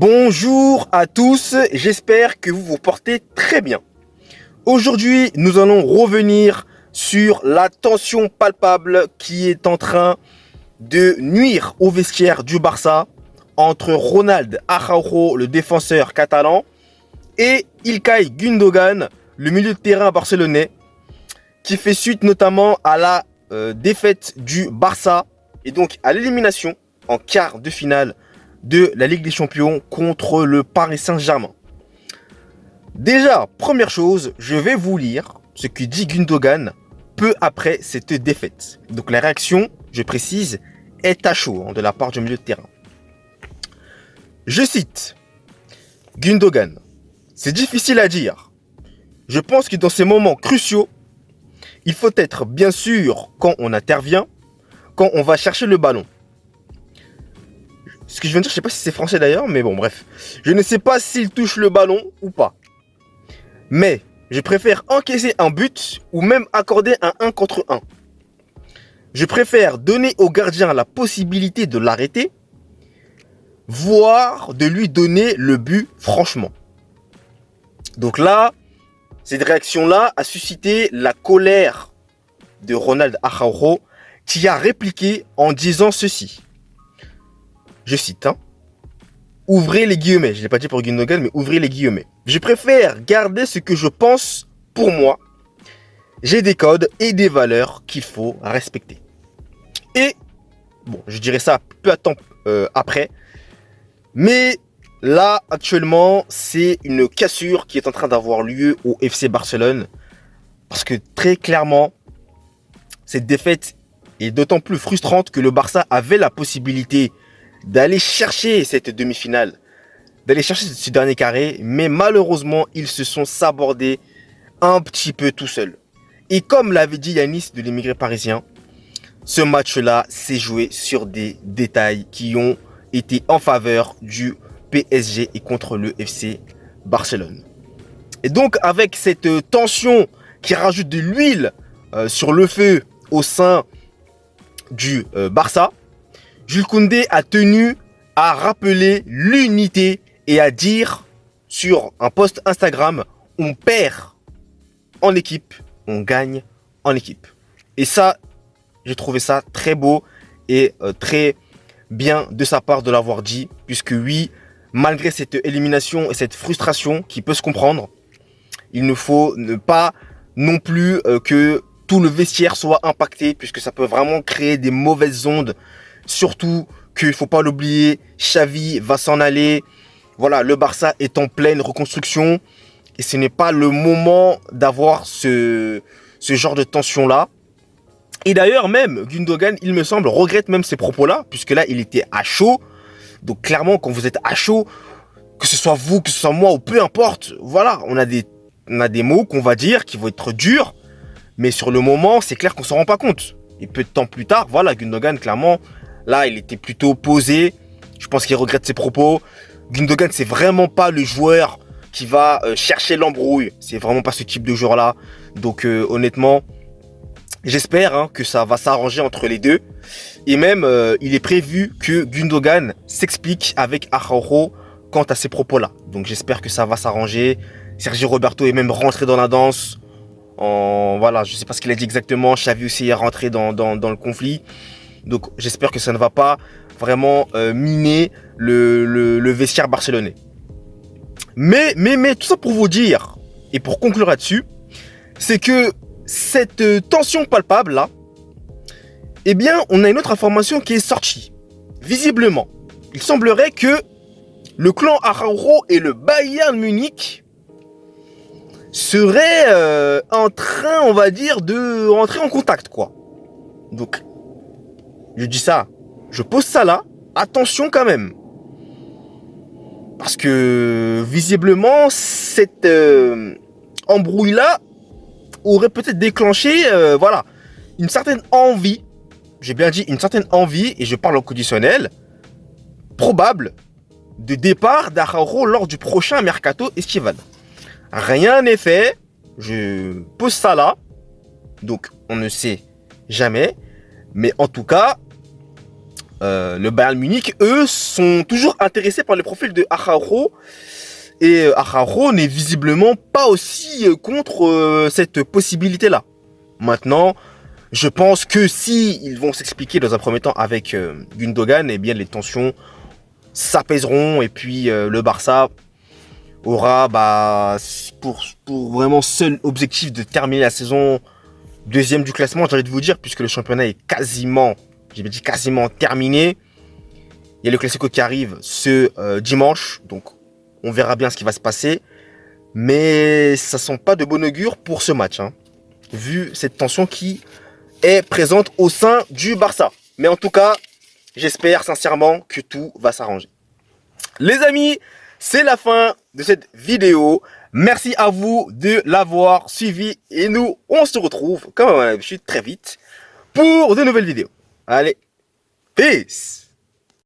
Bonjour à tous, j'espère que vous vous portez très bien. Aujourd'hui, nous allons revenir sur la tension palpable qui est en train de nuire au vestiaire du Barça entre Ronald Araujo, le défenseur catalan, et İlkay Gündoğan, le milieu de terrain barcelonais, qui fait suite notamment à la défaite du Barça et donc à l'élimination en quart de finale de la Ligue des Champions contre le Paris Saint-Germain. Déjà, première chose, je vais vous lire ce que dit Gündoğan peu après cette défaite. Donc la réaction, je précise, est à chaud de la part du milieu de terrain. Je cite Gündoğan. C'est difficile à dire. Je pense que dans ces moments cruciaux, il faut être bien sûr quand on intervient, quand on va chercher le ballon. Ce que je viens de dire, je ne sais pas si c'est français d'ailleurs, mais bon, bref. Je ne sais pas s'il touche le ballon ou pas. Mais je préfère encaisser un but ou même accorder un 1 contre 1. Je préfère donner au gardien la possibilité de l'arrêter, voire de lui donner le but franchement. Donc là, cette réaction-là a suscité la colère de Ronald Araujo qui a répliqué en disant ceci. Je cite, ouvrez les guillemets, je ne l'ai pas dit pour Gündoğan, mais ouvrez les guillemets. Je préfère garder ce que je pense pour moi. J'ai des codes et des valeurs qu'il faut respecter. Et, bon, je dirais ça peu à temps après, mais là, actuellement, c'est une cassure qui est en train d'avoir lieu au FC Barcelone, parce que très clairement, cette défaite est d'autant plus frustrante que le Barça avait la possibilité d'aller chercher cette demi-finale, d'aller chercher ce dernier carré, mais malheureusement, ils se sont sabordés un petit peu tout seuls. Et comme l'avait dit Yanis de l'émigré parisien, ce match-là s'est joué sur des détails qui ont été en faveur du PSG et contre le FC Barcelone. Et donc, avec cette tension qui rajoute de l'huile sur le feu au sein du Barça, Jules Koundé a tenu à rappeler l'unité et à dire sur un post Instagram, on perd en équipe, on gagne en équipe. Et ça, j'ai trouvé ça très beau et très bien de sa part de l'avoir dit, puisque oui, malgré cette élimination et cette frustration qui peut se comprendre, il ne faut pas non plus que tout le vestiaire soit impacté, puisque ça peut vraiment créer des mauvaises ondes. Surtout qu'il ne faut pas l'oublier, Xavi va s'en aller. Voilà, le Barça est en pleine reconstruction. Et ce n'est pas le moment d'avoir ce genre de tension-là. Et d'ailleurs, même, Gündoğan, il me semble, regrette même ces propos-là. Puisque là, il était à chaud. Donc clairement, quand vous êtes à chaud, que ce soit vous, que ce soit moi, ou peu importe. Voilà, on a des mots qu'on va dire qui vont être durs. Mais sur le moment, c'est clair qu'on ne s'en rend pas compte. Et peu de temps plus tard, voilà, Gündoğan, clairement... Là, il était plutôt posé. Je pense qu'il regrette ses propos. Gündoğan, c'est vraiment pas le joueur qui va chercher l'embrouille. C'est vraiment pas ce type de joueur-là. Donc, honnêtement, j'espère que ça va s'arranger entre les deux. Et même, il est prévu que Gündoğan s'explique avec Araujo quant à ces propos-là. Donc, j'espère que ça va s'arranger. Sergi Roberto est même rentré dans la danse. Voilà, je sais pas ce qu'il a dit exactement. Xavi aussi est rentré dans le conflit. Donc j'espère que ça ne va pas vraiment miner le vestiaire barcelonais. Mais tout ça pour vous dire, et pour conclure là-dessus, c'est que cette tension palpable là, eh bien on a une autre information qui est sortie. Visiblement, il semblerait que le clan Araujo et le Bayern Munich seraient en train, on va dire, de rentrer en contact, quoi. Donc, je dis ça, je pose ça là, attention quand même. Parce que visiblement, cette embrouille-là aurait peut-être déclenché voilà, une certaine envie, j'ai bien dit une certaine envie, et je parle au conditionnel, probable de départ d'Araujo lors du prochain mercato estival. Rien n'est fait, je pose ça là, donc on ne sait jamais, mais en tout cas, le Bayern Munich, eux, sont toujours intéressés par le profil de Araujo. Et Araujo n'est visiblement pas aussi contre cette possibilité-là. Maintenant, je pense que si ils vont s'expliquer dans un premier temps avec Gundogan, eh bien les tensions s'apaiseront et puis le Barça aura pour vraiment seul objectif de terminer la saison deuxième du classement, j'ai envie de vous dire, puisque le championnat est quasiment, j'ai dit quasiment terminé. Il y a le Classico qui arrive ce dimanche, donc on verra bien ce qui va se passer. Mais ça sent pas de bon augure pour ce match, hein, vu cette tension qui est présente au sein du Barça. Mais en tout cas, j'espère sincèrement que tout va s'arranger. Les amis, c'est la fin de cette vidéo. Merci à vous de l'avoir suivi. Et nous, on se retrouve, comme à l'habitude, très vite pour de nouvelles vidéos. Allez, peace!